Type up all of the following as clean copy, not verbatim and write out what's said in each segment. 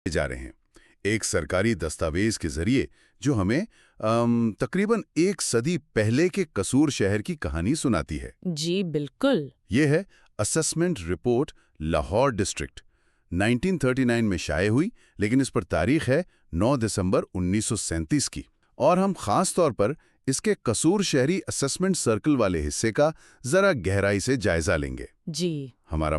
جا رہے ہیں ایک سرکاری دستاویز کے ذریعے جو ہمیں تقریباً 1 صدی پہلے کے قصور شہر کی کہانی سناتی ہے۔ جی بالکل۔ یہ ہے اسسمنٹ رپورٹ لاہور ڈسٹرکٹ 1939 میں شائع ہوئی، لیکن اس پر تاریخ ہے 9 دسمبر 1937 کی، اور ہم خاص طور پر اس کے قصور شہری اسسمنٹ سرکل والے حصے کا ذرا گہرائی سے جائزہ لیں گے۔ جی ہمارا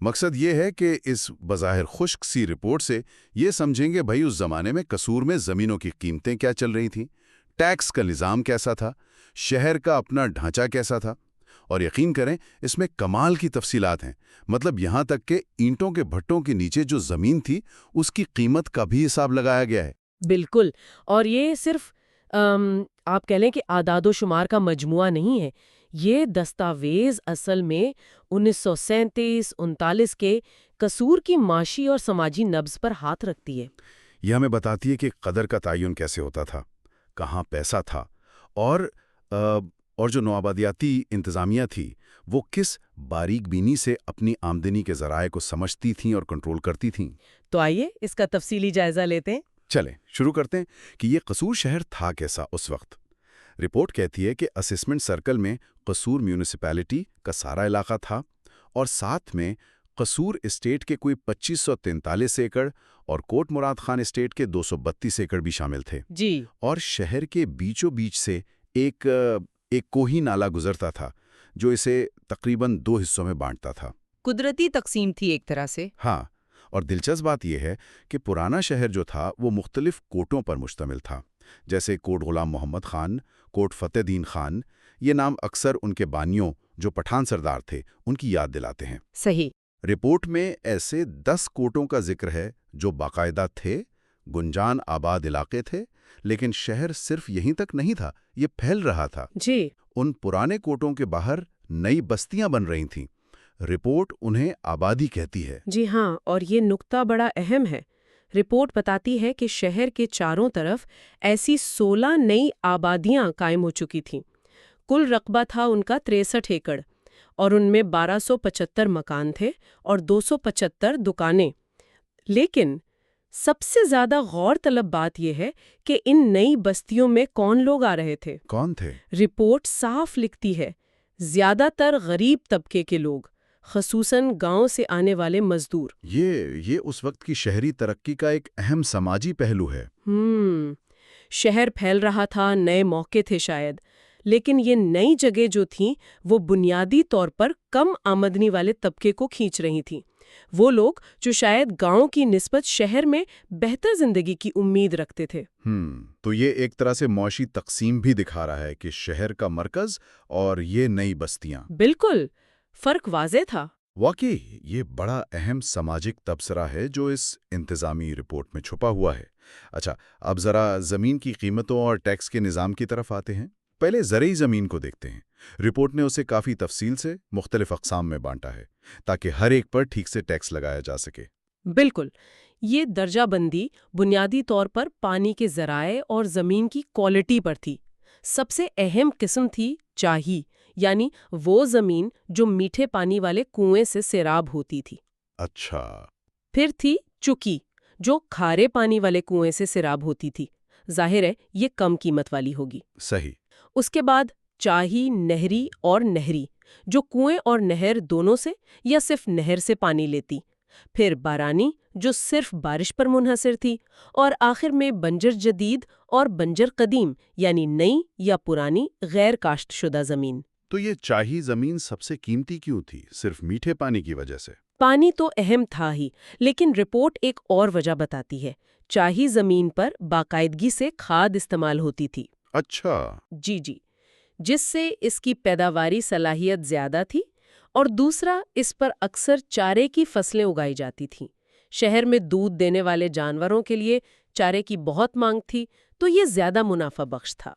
مقصد یہ ہے کہ اس بظاہر خشک سی رپورٹ سے یہ سمجھیں گے بھائی اس زمانے میں قصور میں زمینوں کی قیمتیں کیا چل رہی تھیں، ٹیکس کا نظام کیسا تھا، شہر کا اپنا ڈھانچہ کیسا تھا، اور یقین کریں اس میں کمال کی تفصیلات ہیں، مطلب یہاں تک کہ اینٹوں کے بھٹوں کے نیچے جو زمین تھی اس کی قیمت کا بھی حساب لگایا گیا ہے۔ بالکل، اور یہ صرف آپ کہہ لیں کہ اعداد و شمار کا مجموعہ نہیں ہے، یہ دستاویز اصل میں 1937-39 کے قصور کی معاشی اور سماجی نبض پر ہاتھ رکھتی ہے۔ یہ ہمیں بتاتی ہے کہ قدر کا تعین کیسے ہوتا تھا، کہاں پیسہ تھا، اور جو نوآبادیاتی انتظامیہ تھی وہ کس باریک بینی سے اپنی آمدنی کے ذرائع کو سمجھتی تھیں اور کنٹرول کرتی تھیں۔ تو آئیے اس کا تفصیلی جائزہ لیتے ہیں۔ چلیں شروع کرتے ہیں کہ یہ قصور شہر تھا کیسا اس وقت۔ رپورٹ کہتی ہے کہ اسسمنٹ سرکل میں قصور میونسپیلٹی کا سارا علاقہ تھا، اور ساتھ میں قصور اسٹیٹ کے کوئی 2543 ایکڑ اور کوٹ مراد خان اسٹیٹ کے 232 ایکڑ بھی شامل تھے۔ جی، اور شہر کے بیچوں بیچ سے ایک کوہی نالہ گزرتا تھا جو اسے تقریباً 2 حصوں میں بانٹتا تھا۔ قدرتی تقسیم تھی ایک طرح سے۔ ہاں، اور دلچسپ بات یہ ہے کہ پرانا شہر جو تھا وہ مختلف کوٹوں پر مشتمل تھا، جیسے کوٹ غلام محمد خان، کوٹ فتح دین خان۔ یہ نام اکثر ان کے بانیوں جو پٹھان سردار تھے ان کی یاد دلاتے ہیں۔ صحیح۔ رپورٹ میں ایسے 10 کوٹوں کا ذکر ہے جو باقاعدہ تھے، گنجان آباد علاقے تھے، لیکن شہر صرف یہیں تک نہیں تھا، یہ پھیل رہا تھا۔ جی، ان پرانے کوٹوں کے باہر نئی بستیاں بن رہی تھیں۔ رپورٹ انہیں آبادی کہتی ہے۔ جی ہاں، اور یہ نقطہ بڑا اہم ہے۔ رپورٹ بتاتی ہے کہ شہر کے چاروں طرف ایسی 16 نئی آبادیاں قائم ہو چکی تھیں۔ کل رقبہ تھا ان کا 63 ایکڑ، اور ان میں 1275 مکان تھے اور 275 دکانیں۔ لیکن سب سے زیادہ غور طلب بات یہ ہے کہ ان نئی بستیوں میں کون لوگ آ رہے تھے۔ کون تھے؟ رپورٹ صاف لکھتی ہے، زیادہ تر غریب طبقے کے لوگ، خصوصاً گاؤں سے آنے والے مزدور۔ یہ اس وقت کی شہری ترقی کا ایک اہم سماجی پہلو ہے۔ شہر پھیل رہا تھا، نئے موقع تھے شاید، لیکن یہ نئی جگہ جو تھیں وہ بنیادی طور پر کم آمدنی والے طبقے کو کھینچ رہی تھیں۔ وہ لوگ جو شاید گاؤں کی نسبت شہر میں بہتر زندگی کی امید رکھتے تھے۔ تو یہ ایک طرح سے معاشی تقسیم بھی دکھا رہا ہے کہ شہر کا مرکز اور یہ نئی بستیاں۔ بالکل، فرق واضح تھا۔ واقعی یہ بڑا اہم سماجک تبصرہ ہے جو اس انتظامی رپورٹ میں چھپا ہوا ہے۔ اچھا، اب ذرا زمین کی قیمتوں اور ٹیکس کے نظام کی طرف آتے ہیں۔ پہلے زرعی زمین کو دیکھتے ہیں۔ رپورٹ نے اسے کافی تفصیل سے مختلف اقسام میں بانٹا ہے تاکہ ہر ایک پر ٹھیک سے ٹیکس لگایا جا سکے۔ بالکل، یہ درجہ بندی بنیادی طور پر پانی کے ذرائع اور زمین کی کوالٹی پر تھی۔ سب سے اہم قسم تھی چاہی، یعنی وہ زمین جو میٹھے پانی والے کنویں سے سیراب ہوتی تھی۔ اچھا۔ پھر تھی چکی، جو کھارے پانی والے کنویں سے سیراب ہوتی تھی۔ ظاہر ہے یہ کم قیمت والی ہوگی۔ صحیح۔ اس کے بعد چاہی نہری اور نہری، جو کنویں اور نہر دونوں سے یا صرف نہر سے پانی لیتی۔ پھر بارانی، جو صرف بارش پر منحصر تھی، اور آخر میں بنجر جدید اور بنجر قدیم، یعنی نئی یا پرانی غیر کاشت شدہ زمین۔ تو یہ چاہی زمین سب سے قیمتی کیوں تھی؟ صرف میٹھے پانی کی وجہ سے؟ پانی تو اہم تھا ہی، لیکن رپورٹ ایک اور وجہ بتاتی ہے۔ چاہی زمین پر باقاعدگی سے کھاد استعمال ہوتی تھی۔ اچھا۔ جی، جس سے اس کی پیداواری صلاحیت زیادہ تھی، اور دوسرا اس پر اکثر چارے کی فصلیں اگائی جاتی تھیں۔ شہر میں دودھ دینے والے جانوروں کے لیے چارے کی بہت مانگ تھی، تو یہ زیادہ منافع بخش تھا۔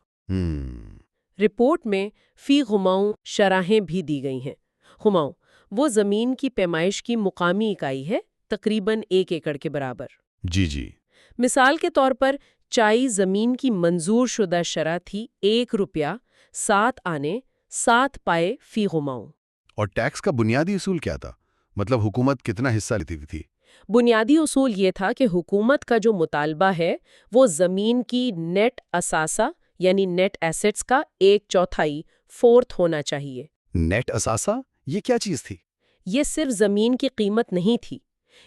رپورٹ میں فی غماؤں شرحیں بھی دی گئی ہیں۔ غماؤں وہ زمین کی پیمائش کی مقامی اکائی ہے، تقریباً 1 ایکڑ کے برابر۔ جی۔ مثال کے طور پر چائی زمین کی منظور شدہ شرح تھی 1 روپیہ 7 آنے 7 پائے فی غماؤں۔ اور ٹیکس کا بنیادی اصول کیا تھا؟ مطلب حکومت کتنا حصہ لیتی تھی؟ بنیادی اصول یہ تھا کہ حکومت کا جو مطالبہ ہے وہ زمین کی نیٹ اثاثہ یعنی نیٹ ایسٹس کا 1/4 ہونا چاہیے۔ نیٹ اثاثہ یہ کیا چیز تھی؟ یہ صرف زمین کی قیمت نہیں تھی،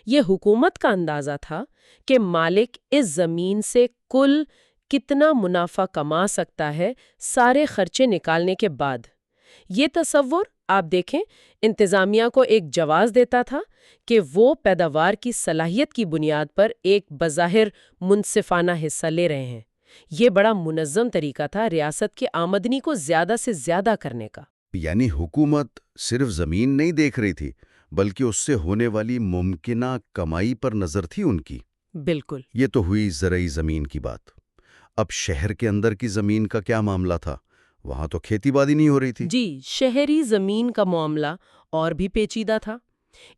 یہ حکومت کا اندازہ تھا کہ مالک اس زمین سے کل کتنا منافع کما سکتا ہے سارے خرچے نکالنے کے بعد۔ یہ تصور آپ دیکھیں انتظامیہ کو ایک جواز دیتا تھا کہ وہ پیداوار کی صلاحیت کی بنیاد پر ایک بظاہر منصفانہ حصہ لے رہے ہیں۔ یہ بڑا منظم طریقہ تھا ریاست کی آمدنی کو زیادہ سے زیادہ کرنے کا۔ یعنی حکومت صرف زمین نہیں دیکھ رہی تھی بلکہ اس سے ہونے والی ممکنہ کمائی پر نظر تھی ان کی۔ بالکل۔ یہ تو ہوئی زرعی زمین کی بات۔ اب شہر کے اندر کی زمین کا کیا معاملہ تھا؟ وہاں تو کھیتی باڑی نہیں ہو رہی تھی۔ جی، شہری زمین کا معاملہ اور بھی پیچیدہ تھا۔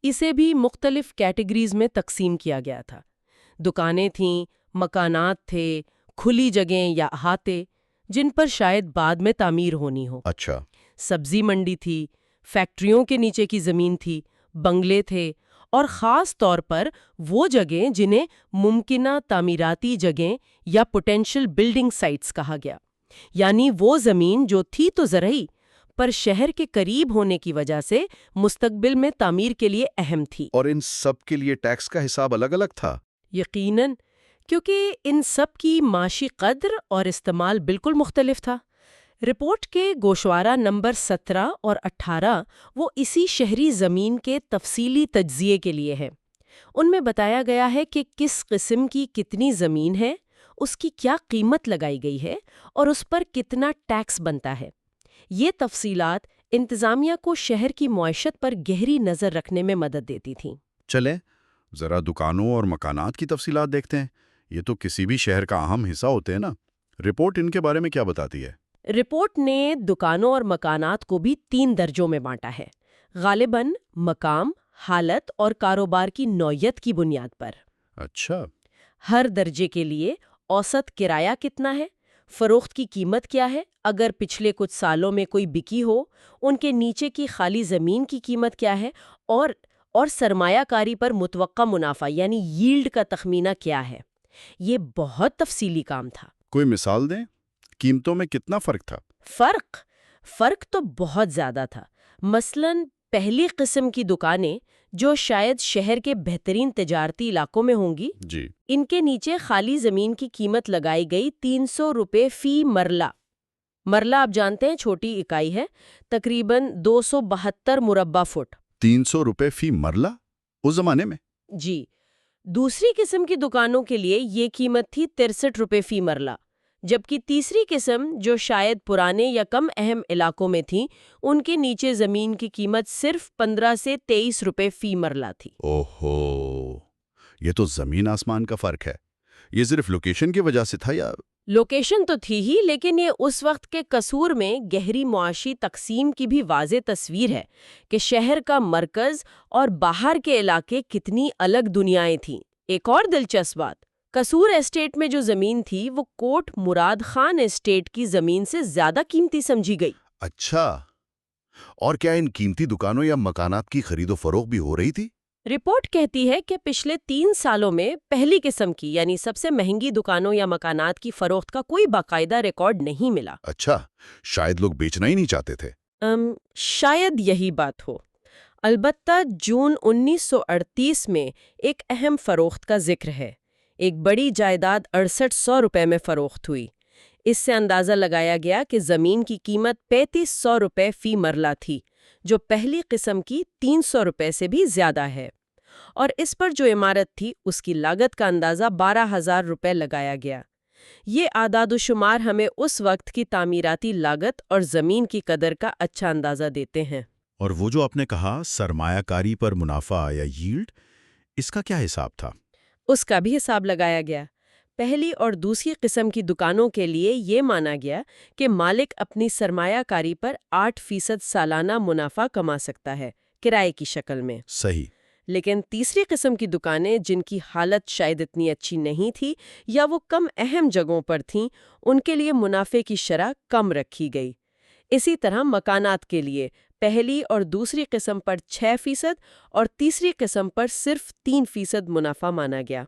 اسے بھی مختلف کیٹیگریز میں تقسیم کیا گیا تھا۔ دکانیں تھیں، مکانات تھے، کھلی جگہیں یا احاطے جن پر شاید بعد میں تعمیر ہونی ہو۔ اچھا۔ سبزی منڈی تھی، فیکٹریوں کے نیچے کی زمین تھی، بنگلے تھے، اور خاص طور پر وہ جگہیں جنہیں ممکنہ تعمیراتی جگہیں یا پوٹینشل بلڈنگ سائٹس کہا گیا، یعنی وہ زمین جو تھی تو زرعی پر شہر کے قریب ہونے کی وجہ سے مستقبل میں تعمیر کے لیے اہم تھی۔ اور ان سب کے لیے ٹیکس کا حساب الگ الگ تھا؟ یقیناً، کیونکہ ان سب کی معاشی قدر اور استعمال بالکل مختلف تھا۔ رپورٹ کے گوشوارہ نمبر 17 اور 18 وہ اسی شہری زمین کے تفصیلی تجزیے کے لیے ہے۔ ان میں بتایا گیا ہے کہ کس قسم کی کتنی زمین ہے، اس کی کیا قیمت لگائی گئی ہے اور اس پر کتنا ٹیکس بنتا ہے۔ یہ تفصیلات انتظامیہ کو شہر کی معیشت پر گہری نظر رکھنے میں مدد دیتی تھیں۔ چلیں ذرا دکانوں اور مکانات کی تفصیلات دیکھتے ہیں۔ یہ تو کسی بھی شہر کا اہم حصہ ہوتے ہیں نا۔ رپورٹ ان کے بارے میں کیا بتاتی ہے؟ رپورٹ نے دکانوں اور مکانات کو بھی 3 درجوں میں بانٹا ہے، غالباً مقام، حالت اور کاروبار کی نوعیت کی بنیاد پر۔ اچھا۔ ہر درجے کے لیے اوسط کرایہ کتنا ہے، فروخت کی قیمت کیا ہے اگر پچھلے کچھ سالوں میں کوئی بکی ہو، ان کے نیچے کی خالی زمین کی قیمت کیا ہے، اور سرمایہ کاری پر متوقع منافع یعنی ییلڈ کا تخمینہ کیا ہے۔ یہ بہت تفصیلی کام تھا۔ کوئی مثال دیں؟ قیمتوں میں کتنا فرق تھا؟ فرق تو بہت زیادہ تھا۔ مثلاً پہلی قسم کی دکانیں جو شاید شہر کے بہترین تجارتی علاقوں میں ہوں گی، جی، ان کے نیچے خالی زمین کی قیمت لگائی گئی 300 روپے فی مرلہ۔ مرلہ آپ جانتے ہیں چھوٹی اکائی ہے، تقریباً 272 مربع فٹ۔ 300 روپے فی مرلہ اس زمانے میں؟ جی۔ دوسری قسم کی دکانوں کے لیے یہ قیمت تھی 63 روپے فی مرلہ، جبکہ تیسری قسم جو شاید پرانے یا کم اہم علاقوں میں تھیں، ان کے نیچے زمین کی قیمت صرف 15 سے 23 روپے فی مرلہ تھی۔ اوہو، یہ تو زمین آسمان کا فرق ہے۔ یہ صرف لوکیشن کی وجہ سے تھا یا؟ لوکیشن تو تھی ہی، لیکن یہ اس وقت کے قصور میں گہری معاشی تقسیم کی بھی واضح تصویر ہے کہ شہر کا مرکز اور باہر کے علاقے کتنی الگ دنیائیں تھیں۔ ایک اور دلچسپ بات، قصور اسٹیٹ میں جو زمین تھی وہ کوٹ مراد خان اسٹیٹ کی زمین سے زیادہ قیمتی سمجھی گئی۔ اچھا، اور کیا ان قیمتی دکانوں یا مکانات کی خرید و فروخت بھی ہو رہی تھی؟ رپورٹ کہتی ہے کہ پچھلے 3 سالوں میں پہلی قسم کی یعنی سب سے مہنگی دکانوں یا مکانات کی فروخت کا کوئی باقاعدہ ریکارڈ نہیں ملا۔ اچھا، شاید لوگ بیچنا ہی نہیں چاہتے تھے۔ شاید یہی بات ہو۔ البتہ جون 1938 میں ایک اہم فروخت کا ذکر ہے۔ ایک بڑی جائیداد 6800 روپے میں فروخت ہوئی۔ اس سے اندازہ لگایا گیا کہ زمین کی قیمت 3500 روپے فی مرلہ تھی، جو پہلی قسم کی 300 روپے سے بھی زیادہ ہے، اور اس پر جو عمارت تھی اس کی لاگت کا اندازہ 12,000 روپے لگایا گیا۔ یہ اعداد و شمار ہمیں اس وقت کی تعمیراتی لاگت اور زمین کی قدر کا اچھا اندازہ دیتے ہیں۔ اور وہ جو آپ نے کہا سرمایہ کاری پر منافع یا ییلڈ، اس کا کیا حساب تھا؟ اس کا بھی حساب لگایا گیا۔ پہلی اور دوسری قسم کی دکانوں کے لیے یہ مانا گیا کہ مالک اپنی سرمایہ کاری پر 8% سالانہ منافع کما سکتا ہے، کرائے کی شکل میں۔ صحیح۔ لیکن تیسری قسم کی دکانیں جن کی حالت شاید اتنی اچھی نہیں تھی یا وہ کم اہم جگہوں پر تھیں، ان کے لیے منافع کی شرح کم رکھی گئی۔ اسی طرح مکانات کے لیے پہلی اور دوسری قسم پر 6% اور تیسری قسم پر صرف 3% منافع مانا گیا۔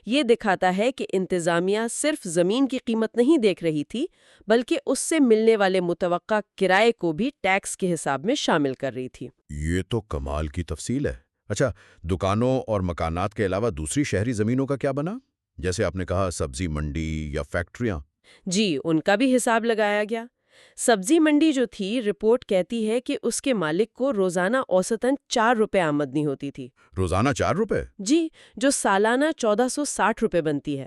یہ دکھاتا ہے کہ انتظامیہ صرف زمین کی قیمت نہیں دیکھ رہی تھی بلکہ اس سے ملنے والے متوقع کرائے کو بھی ٹیکس کے حساب میں شامل کر رہی تھی۔ یہ تو کمال کی تفصیل ہے۔ اچھا، دکانوں اور مکانات کے علاوہ دوسری شہری زمینوں کا کیا بنا؟ جیسے آپ نے کہا سبزی منڈی یا فیکٹریاں۔ جی، ان کا بھی حساب لگایا گیا۔ سبزی منڈی جو تھی، رپورٹ کہتی ہے کہ اس کے مالک کو روزانہ اوسطاً 4 روپے آمدنی ہوتی تھی۔ روزانہ 4 روپے؟ جی، جو سالانہ 1460 روپے بنتی ہے۔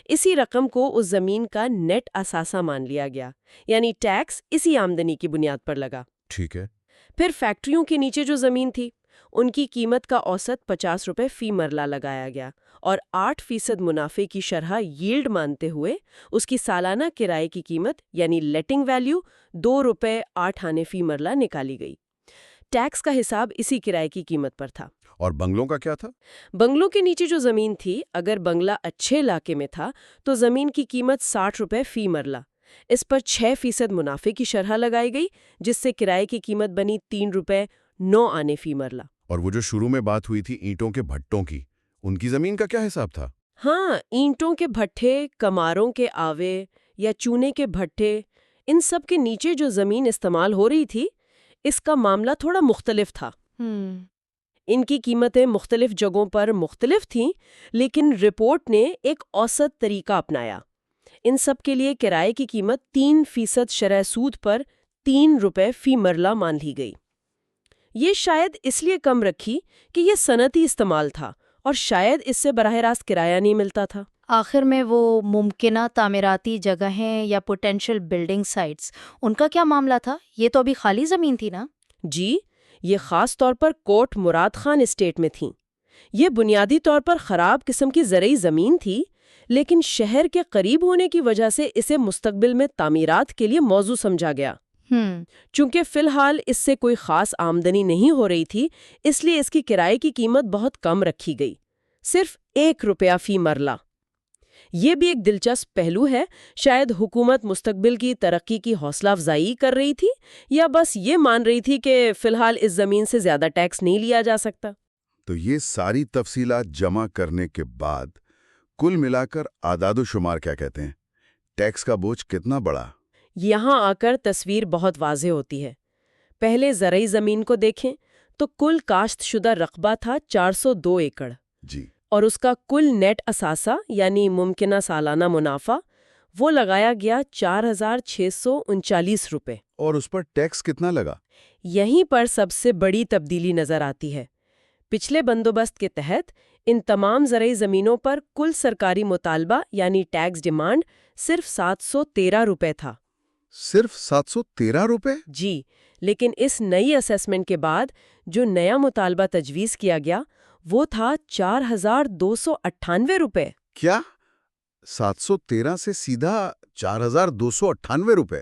اسی رقم کو اس زمین کا نیٹ اثاثہ مان لیا گیا، یعنی ٹیکس اسی آمدنی کی بنیاد پر لگا۔ ٹھیک ہے۔ پھر فیکٹریوں کے نیچے جو زمین تھی، ان کی قیمت کا اوسط 50 روپے فی مرلہ لگایا گیا اور 8% منافع کی شرح ییلڈ مانتے ہوئے اس کی سالانہ کرائے کی قیمت یعنی لیٹنگ ویلیو 2 روپے 8 آنے فی مرلہ نکالی گئی۔ ٹیکس کا حساب اسی کرائے کی قیمت پر تھا۔ اور بنگلوں کا کیا تھا؟ بنگلوں کے نیچے جو زمین تھی، اگر بنگلہ اچھے علاقے میں تھا تو زمین کی قیمت 60 روپے فی مرلہ، اس پر 6% منافع کی شرح لگائی گئی، جس سے کرائے کی قیمت بنی 3 روپے 9 آنے فی مرلہ۔ اور وہ جو شروع میں بات ہوئی تھی اینٹوں کے بھٹوں کی، ان کی زمین کا کیا حساب تھا؟ ہاں، اینٹوں کے بھٹے، کماروں کے آوے یا چونے کے بھٹے، ان سب کے نیچے جو زمین استعمال ہو رہی تھی، اس کا معاملہ تھوڑا مختلف تھا۔ ان کی قیمتیں مختلف جگہوں پر مختلف تھیں، لیکن رپورٹ نے ایک اوسط طریقہ اپنایا۔ ان سب کے لیے کرائے کی قیمت 3% شرح سود پر 3 روپے فی مرلہ مان لی گئی۔ یہ شاید اس لیے کم رکھی کہ یہ صنعتی استعمال تھا اور شاید اس سے براہ راست کرایہ نہیں ملتا تھا۔ آخر میں وہ ممکنہ تعمیراتی جگہیں یا پوٹینشیل بلڈنگ سائٹس، ان کا کیا معاملہ تھا؟ یہ تو ابھی خالی زمین تھی نا؟ جی، یہ خاص طور پر کوٹ مراد خان اسٹیٹ میں تھیں۔ یہ بنیادی طور پر خراب قسم کی زرعی زمین تھی، لیکن شہر کے قریب ہونے کی وجہ سے اسے مستقبل میں تعمیرات کے لیے موزوں سمجھا گیا۔ چونکہ فی الحال اس سے کوئی خاص آمدنی نہیں ہو رہی تھی، اس لیے اس کی کرائے کی قیمت بہت کم رکھی گئی، صرف 1 روپیہ فی مرلہ۔ یہ بھی ایک دلچسپ پہلو ہے، شاید حکومت مستقبل کی ترقی کی حوصلہ افزائی کر رہی تھی یا بس یہ مان رہی تھی کہ فی الحال اس زمین سے زیادہ ٹیکس نہیں لیا جا سکتا۔ تو یہ ساری تفصیلات جمع کرنے کے بعد کل ملا کر اعداد و شمار کیا کہتے ہیں؟ ٹیکس کا بوجھ کتنا بڑا؟ یہاں آ کر تصویر بہت واضح ہوتی ہے۔ پہلے زرعی زمین کو دیکھیں تو کل کاشت شدہ رقبہ تھا 402 ایکڑ، جی، اور اس کا کل نیٹ اثاثہ یعنی ممکنہ سالانہ منافع وہ لگایا گیا 4639 روپے۔ اور اس پر ٹیکس کتنا لگا؟ یہیں پر سب سے بڑی تبدیلی نظر آتی ہے۔ پچھلے بندوبست کے تحت ان تمام زرعی زمینوں پر کل سرکاری مطالبہ یعنی ٹیکس ڈیمانڈ صرف 713 روپے تھا۔ صرف 713 روپے؟ جی، لیکن اس نئی اسیسمنٹ کے بعد جو نیا مطالبہ تجویز کیا گیا وہ تھا 4298 روپے۔ کیا 713 سے سیدھا 4298 روپے؟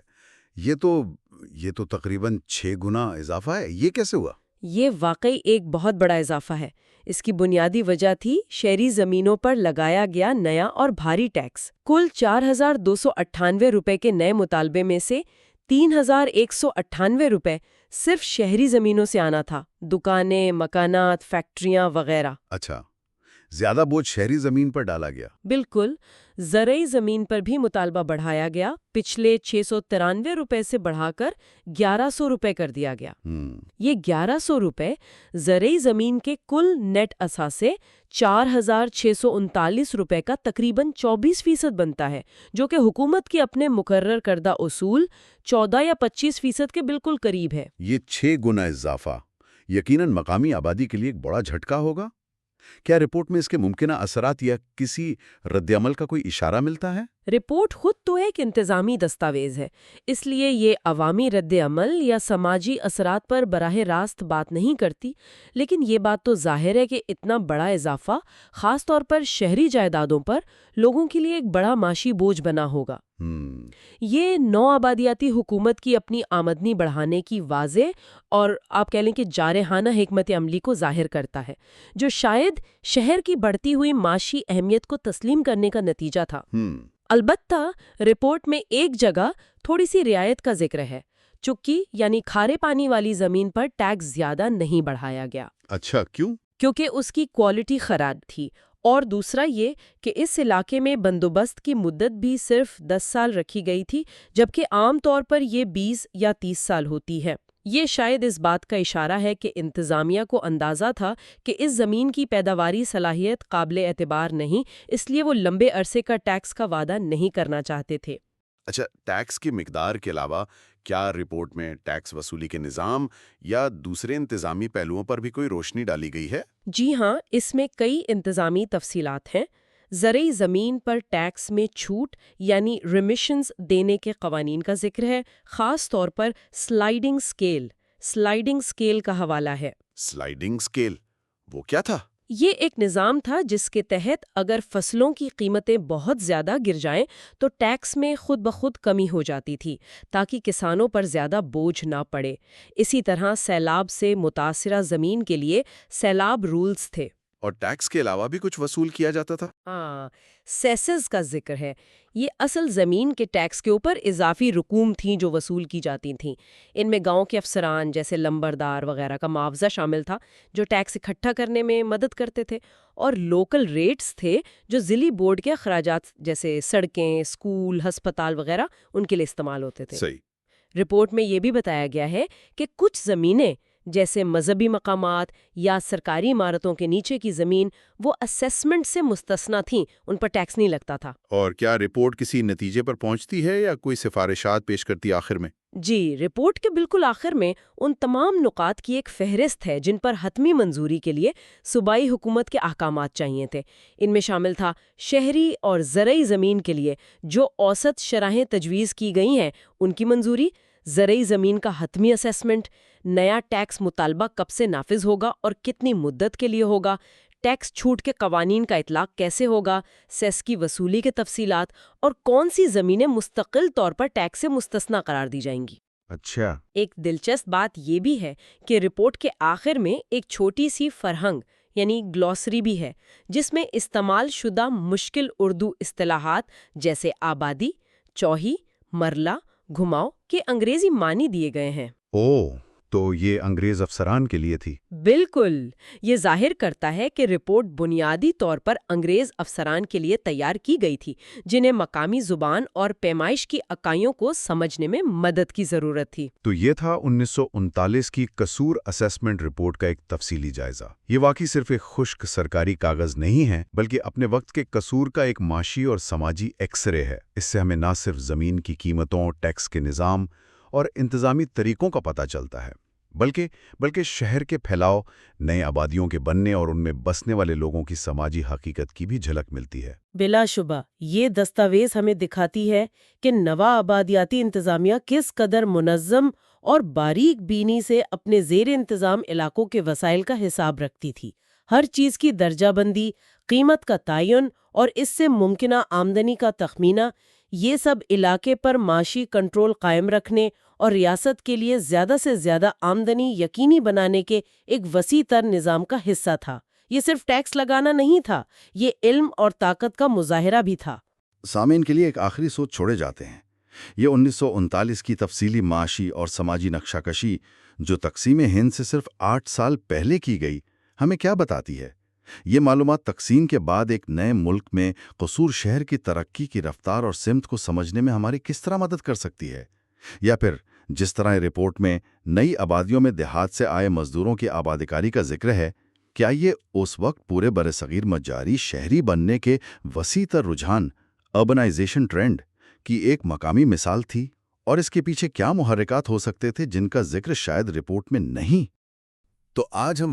یہ تو تقریباً 6 گنا اضافہ ہے۔ یہ کیسے ہوا؟ یہ واقعی ایک بہت بڑا اضافہ ہے۔ اس کی بنیادی وجہ تھی شہری زمینوں پر لگایا گیا نیا اور بھاری ٹیکس۔ کل 4298 روپے کے نئے مطالبے میں سے 3198 روپے صرف شہری زمینوں سے آنا تھا، دکانیں، مکانات، فیکٹریاں وغیرہ۔ اچھا، زیادہ بوجھ شہری زمین پر ڈالا گیا۔ بالکل، زرعی زمین پر بھی مطالبہ بڑھایا گیا، پچھلے 693 روپے سے بڑھا کر 1100 روپے کر دیا گیا۔ یہ 1100 روپے زرعی زمین کے کل نیٹ اثاثے 4639 روپے کا تقریباً 24% بنتا ہے، جو کہ حکومت کے اپنے مقرر کردہ اصول 14 یا 25% کے بالکل قریب ہے۔ یہ 6 گنا اضافہ یقیناً مقامی آبادی کے لیے ایک بڑا جھٹکا ہوگا۔ کیا رپورٹ میں اس کے ممکنہ اثرات یا کسی رد عمل کا کوئی اشارہ ملتا ہے؟ رپورٹ خود تو ایک انتظامی دستاویز ہے، اس لیے یہ عوامی رد عمل یا سماجی اثرات پر براہ راست بات نہیں کرتی، لیکن یہ بات تو ظاہر ہے کہ اتنا بڑا اضافہ خاص طور پر شہری جائیدادوں پر لوگوں کے لیے ایک بڑا معاشی بوجھ بنا ہوگا۔ یہ نو آبادیاتی حکومت کی اپنی آمدنی بڑھانے کی واضح اور آپ کہہ لیں کہ جارحانہ حکمت عملی کو ظاہر کرتا ہے، جو شاید شہر کی بڑھتی ہوئی معاشی اہمیت کو تسلیم کرنے کا نتیجہ تھا۔ البتہ رپورٹ میں ایک جگہ تھوڑی سی رعایت کا ذکر ہے۔ چکی یعنی کھارے پانی والی زمین پر ٹیکس زیادہ نہیں بڑھایا گیا اچھا، کیوں؟ کیونکہ اس کی کوالٹی خراب تھی، اور دوسرا یہ کہ اس علاقے میں بندوبست کی مدت بھی صرف 10 سال رکھی گئی تھی، جبکہ عام طور پر یہ 20 یا 30 سال ہوتی ہے۔ یہ شاید اس بات کا اشارہ ہے کہ انتظامیہ کو اندازہ تھا کہ اس زمین کی پیداواری صلاحیت قابل اعتبار نہیں، اس لیے وہ لمبے عرصے کا ٹیکس کا وعدہ نہیں کرنا چاہتے تھے۔ اچھا، ٹیکس کی مقدار کے علاوہ کیا رپورٹ میں ٹیکس وصولی کے نظام یا دوسرے انتظامی پہلوؤں پر بھی کوئی روشنی ڈالی گئی ہے؟ جی ہاں، اس میں کئی انتظامی تفصیلات ہیں۔ زرعی زمین پر ٹیکس میں چھوٹ یعنی ریمیشنز دینے کے قوانین کا ذکر ہے، خاص طور پر سلائیڈنگ سکیل کا حوالہ ہے۔ سلائیڈنگ سکیل، وہ کیا تھا؟ یہ ایک نظام تھا جس کے تحت اگر فصلوں کی قیمتیں بہت زیادہ گر جائیں تو ٹیکس میں خود بخود کمی ہو جاتی تھی تاکہ کسانوں پر زیادہ بوجھ نہ پڑے۔ اسی طرح سیلاب سے متاثرہ زمین کے لیے سیلاب رولز تھے۔ اور ٹیکس کے علاوہ بھی کچھ وصول کیا جاتا تھا؟ سیسز کا ذکر ہے۔ یہ اصل زمین کے ٹیکس کے اوپر اضافی رقوم تھیں جو وصول کی جاتی تھیں۔ ان میں گاؤں کے افسران جیسے لمبردار وغیرہ کا معاوضہ شامل تھا جو ٹیکس اکٹھا کرنے میں مدد کرتے تھے، اور لوکل ریٹس تھے جو ضلعی بورڈ کے اخراجات جیسے سڑکیں، اسکول، ہسپتال وغیرہ ان کے لیے استعمال ہوتے تھے۔ صحیح۔ رپورٹ میں یہ بھی بتایا گیا ہے کہ کچھ زمینیں جیسے مذہبی مقامات یا سرکاری عمارتوں کے نیچے کی زمین وہ اسیسمنٹ سے مستثنیٰ تھیں، ان پر ٹیکس نہیں لگتا تھا۔ اور کیا رپورٹ کسی نتیجے پر پہنچتی ہے یا کوئی سفارشات پیش کرتی آخر میں؟ جی، رپورٹ کے بالکل آخر میں ان تمام نکات کی ایک فہرست ہے جن پر حتمی منظوری کے لیے صوبائی حکومت کے احکامات چاہیے تھے۔ ان میں شامل تھا شہری اور زرعی زمین کے لیے جو اوسط شرحیں تجویز کی گئی ہیں ان کی منظوری، زرعی زمین کا حتمی اسیسمنٹ، نیا ٹیکس مطالبہ کب سے نافذ ہوگا اور کتنی مدت کے لیے ہوگا، ٹیکس چھوٹ کے قوانین کا اطلاق کیسے ہوگا، سیس کی وصولی کے تفصیلات، اور کون سی زمینیں مستقل طور پر ٹیکس سے مستثنیٰ قرار دی جائیں گی۔ اچھا۔ ایک دلچسپ بات یہ بھی ہے کہ رپورٹ کے آخر میں ایک چھوٹی سی فرہنگ یعنی گلوسری بھی ہے جس میں استعمال شدہ مشکل اردو اصطلاحات جیسے آبادی، چوہی، مرلہ، گھماؤ کے انگریزی معنی دیے گئے ہیں۔ تو یہ انگریز افسران کے لیے تھی؟ بالکل، یہ ظاہر کرتا ہے کہ رپورٹ بنیادی طور پر انگریز افسران کے لیے تیار کی گئی تھی جنہیں مقامی زبان اور پیمائش کی اکائیوں کو سمجھنے میں مدد کی ضرورت تھی۔ تو یہ تھا 1939 کی قصور اسیسمنٹ رپورٹ کا ایک تفصیلی جائزہ۔ یہ واقعی صرف ایک خشک سرکاری کاغذ نہیں ہے بلکہ اپنے وقت کے قصور کا ایک معاشی اور سماجی ایکس رے ہے۔ اس سے ہمیں نہ صرف زمین کی قیمتوں، ٹیکس کے نظام اور انتظامی طریقوں کا پتہ چلتا ہے بلکہ شہر کے پھیلاؤ، نئے آبادیوں کے بننے اور ان میں بسنے والے لوگوں کی سماجی حقیقت کی بھی جھلک ملتی ہے۔ بلا شبہ یہ دستاویز ہمیں دکھاتی ہے کہ نوا آبادیاتی انتظامیہ کس قدر منظم اور باریک بینی سے اپنے زیر انتظام علاقوں کے وسائل کا حساب رکھتی تھی۔ ہر چیز کی درجہ بندی، قیمت کا تعین اور اس سے ممکنہ آمدنی کا تخمینہ، یہ سب علاقے پر معاشی کنٹرول قائم رکھنے اور ریاست کے لیے زیادہ سے زیادہ آمدنی یقینی بنانے کے ایک وسیع تر نظام کا حصہ تھا۔ یہ صرف ٹیکس لگانا نہیں تھا، یہ علم اور طاقت کا مظاہرہ بھی تھا۔ سامعین کے لیے ایک آخری سوچ چھوڑے جاتے ہیں۔ یہ 1939 کی تفصیلی معاشی اور سماجی نقشہ کشی جو تقسیم ہند سے صرف 8 سال پہلے کی گئی، ہمیں کیا بتاتی ہے؟ یہ معلومات تقسیم کے بعد ایک نئے ملک میں قصور شہر کی ترقی کی رفتار اور سمت کو سمجھنے میں ہماری کس طرح مدد کر سکتی ہے؟ یا پھر جس طرح رپورٹ میں نئی آبادیوں میں دیہات سے آئے مزدوروں کی آبادکاری کا ذکر ہے، کیا یہ اس وقت پورے برصغیر میں جاری شہری بننے کے وسیع تر رجحان، اربنائزیشن ٹرینڈ کی ایک مقامی مثال تھی؟ اور اس کے پیچھے کیا محرکات ہو سکتے تھے جن کا ذکر شاید رپورٹ میں نہیں؟ تو آج ہم